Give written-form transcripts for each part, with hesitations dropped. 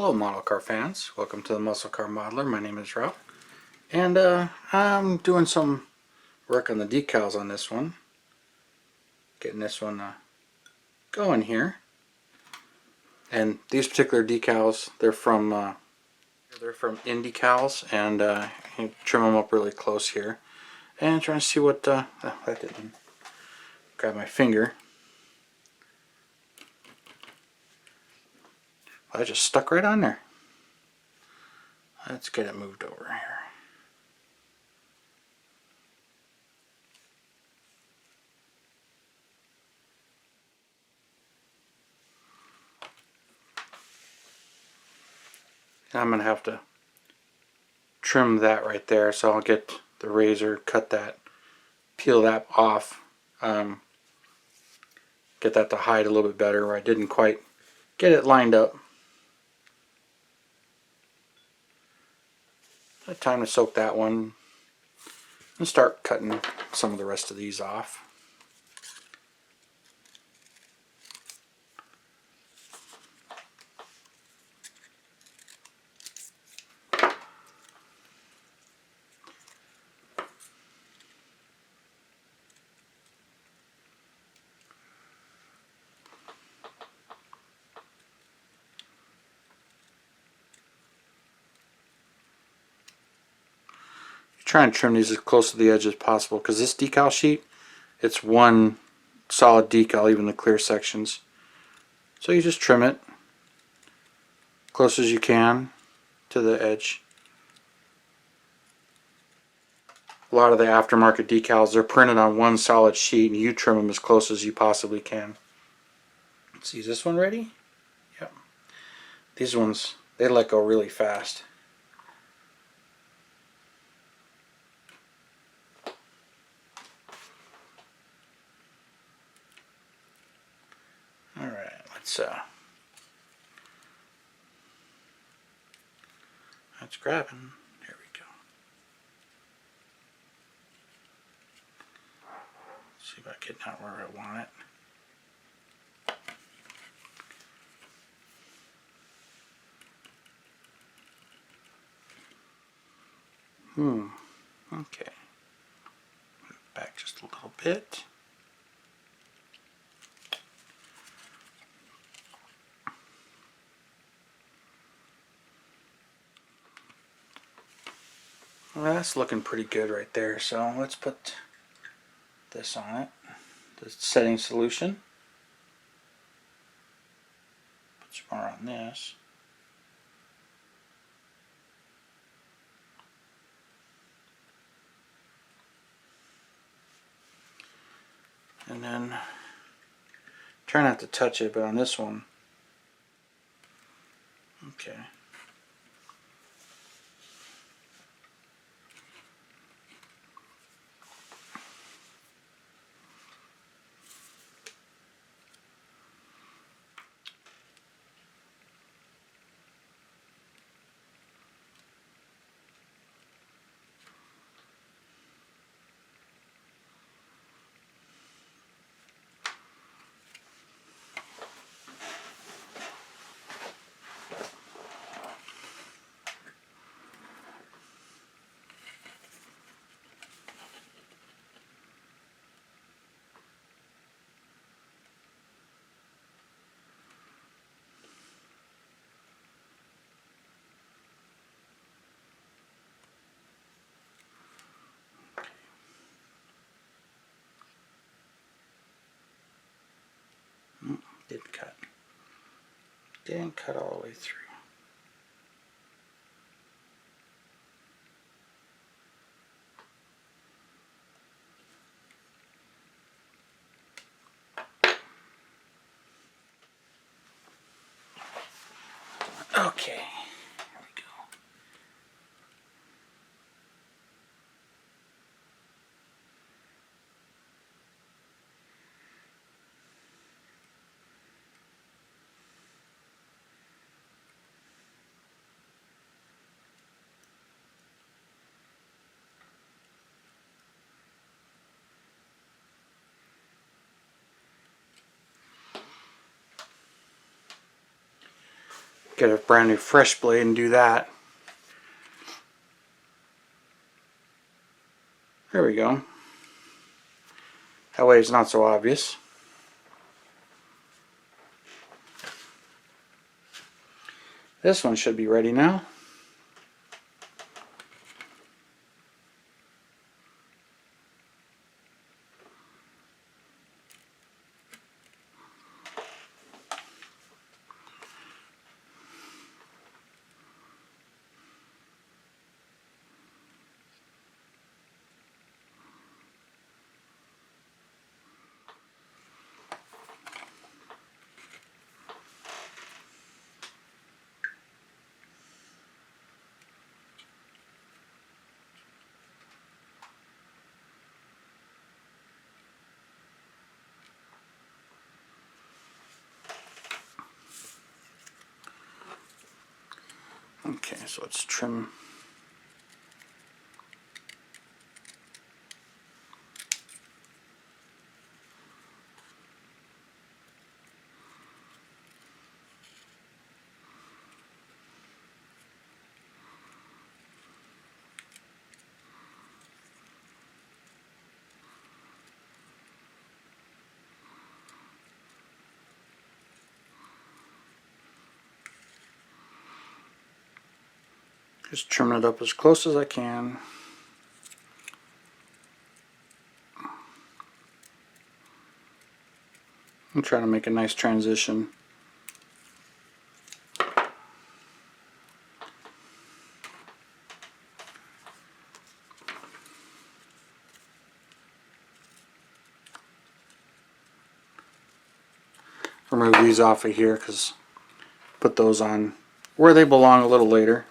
Hello model car fans, welcome to the Muscle Car Modeler. My name is Revell, and I'm doing some work on the decals on this one, getting this one going here. And these particular decals, they're from Decals, and you trim them up really close here, and trying to see what that didn't grab my finger. I just stuck right on there. Let's get it moved over here. I'm going to have to trim that right there, so I'll get the razor, cut that, peel that off, get that to hide a little bit better where I didn't quite get it lined up. Time to soak that one and start cutting some of the rest of these off. Try and trim these as close to the edge as possible, because this decal sheet, it's one solid decal, even the clear sections. So you just trim it close as you can to the edge. A lot of the aftermarket decals, they're printed on one solid sheet, and you trim them as close as you possibly can. Let's see, is this one ready? Yep. These ones, they let go really fast. Alright, let's grab him. There we go. See if I can get that where I want it. Okay. Move back just a little bit. Well, that's looking pretty good right there, so let's put this on it, the setting solution. Put some more on this. And then try not to touch it, but on this one, okay. Didn't cut. Didn't cut all the way through. Okay, here we go. get a brand new fresh blade and do that. There we go. That way it's not so obvious. This one should be ready now. Okay, so let's trim. Just trimming it up as close as I can. I'm trying to make a nice transition. Remove these off of here because put those on where they belong a little later.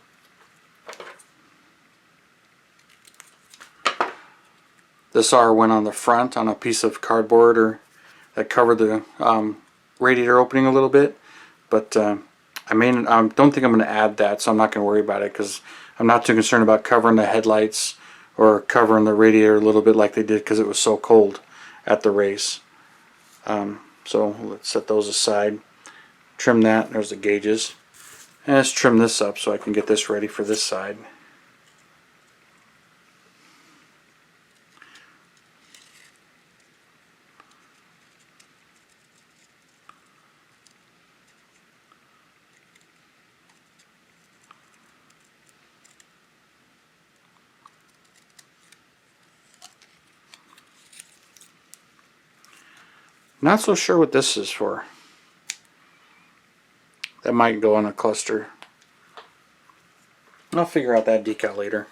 This R went on the front on a piece of cardboard or that covered the radiator opening a little bit, but I don't think I'm going to add that, so I'm not going to worry about it because I'm not too concerned about covering the headlights or covering the radiator a little bit like they did because it was so cold at the race. So let's set those aside. Trim that. There's the gauges. And let's trim this up so I can get this ready for this side. Not so sure what this is for. That might go on a cluster. I'll figure out that decal later.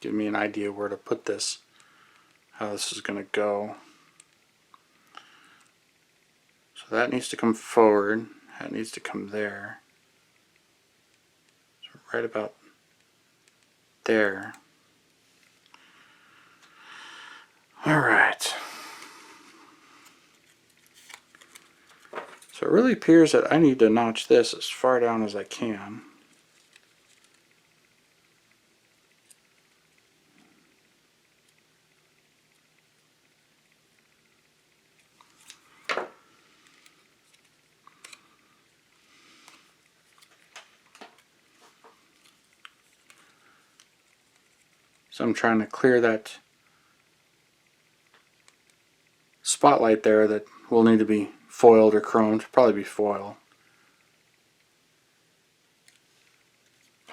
Give me an idea where to put this, how this is going to go. So that needs to come forward, that needs to come there. So right about there. Alright. So it really appears that I need to notch this as far down as I can. So I'm trying to clear that spotlight there that will need to be foiled or chromed. Probably be foil.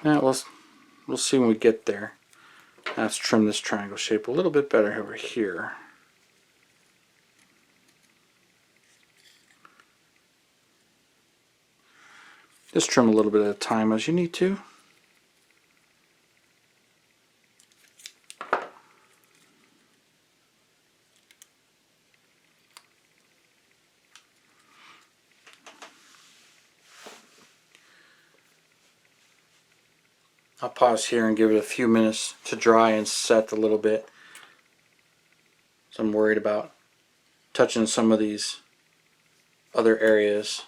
Yeah, we'll see when we get there. Let's trim this triangle shape a little bit better over here. Just trim a little bit at a time as you need to. I'll pause here and give it a few minutes to dry and set a little bit. So I'm worried about touching some of these other areas.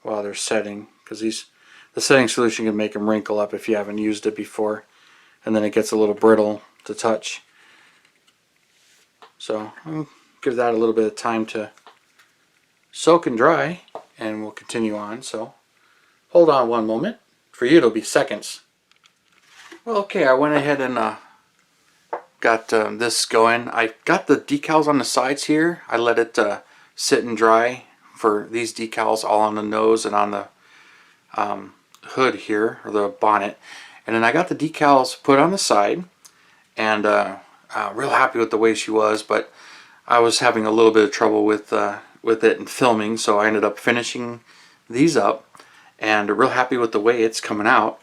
while they're setting, because the setting solution can make them wrinkle up if you haven't used it before, and then it gets a little brittle to touch. So I'll give that a little bit of time to soak and dry, and we'll continue on. So hold on one moment. For you it'll be seconds. Well, okay, I went ahead and got this going. I got the decals on the sides here. I let it sit and dry for these decals, all on the nose and on the hood here, or the bonnet. And then I got the decals put on the side, and real happy with the way she was, but I was having a little bit of trouble with it and filming, so I ended up finishing these up, and real happy with the way it's coming out.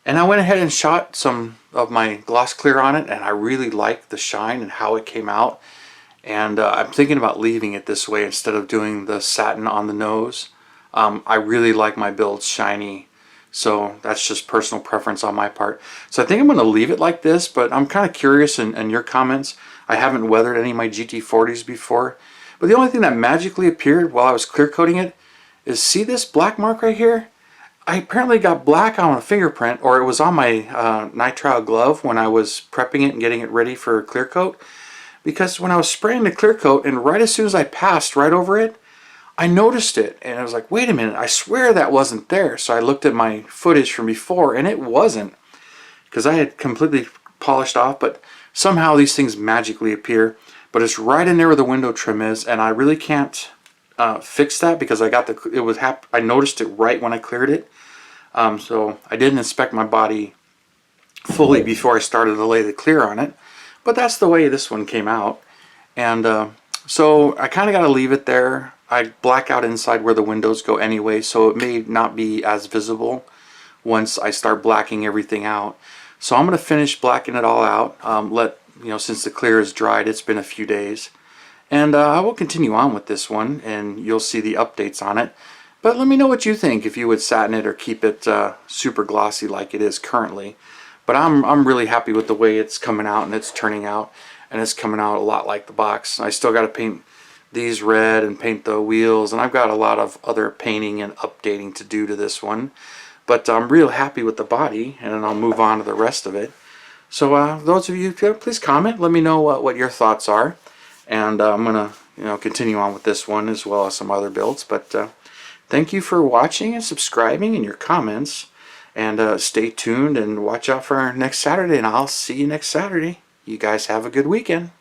And I went ahead and shot some of my gloss clear on it, and I really like the shine and how it came out. And I'm thinking about leaving it this way instead of doing the satin on the nose. I really like my builds shiny, so that's just personal preference on my part. So I think I'm going to leave it like this, but I'm kind of curious in your comments. I haven't weathered any of my GT40s before, but the only thing that magically appeared while I was clear coating it is, see this black mark right here? I apparently got black on a fingerprint, or it was on my nitrile glove when I was prepping it and getting it ready for clear coat. Because when I was spraying the clear coat, and right as soon as I passed right over it, I noticed it, and I was like, wait a minute, I swear that wasn't there. So I looked at my footage from before, and it wasn't, because I had completely polished off. But somehow these things magically appear. But it's right in there where the window trim is, and I really can't fix that, because I got I noticed it right when I cleared it. So I didn't inspect my body fully before I started to lay the clear on it, but that's the way this one came out. And so I kind of got to leave it there. I black out inside where the windows go anyway, so it may not be as visible once I start blacking everything out. So I'm going to finish blacking it all out. Since the clear is dried, it's been a few days. And I will continue on with this one, and you'll see the updates on it. But let me know what you think, if you would satin it or keep it super glossy like it is currently. But I'm really happy with the way it's coming out, and it's turning out, and it's coming out a lot like the box. I still got to paint these red and paint the wheels, and I've got a lot of other painting and updating to do to this one. But I'm real happy with the body, and then I'll move on to the rest of it. So those of you, please comment, let me know what your thoughts are. And I'm going to continue on with this one as well as some other builds. But thank you for watching and subscribing and your comments. And stay tuned and watch out for our next Saturday. And I'll see you next Saturday. You guys have a good weekend.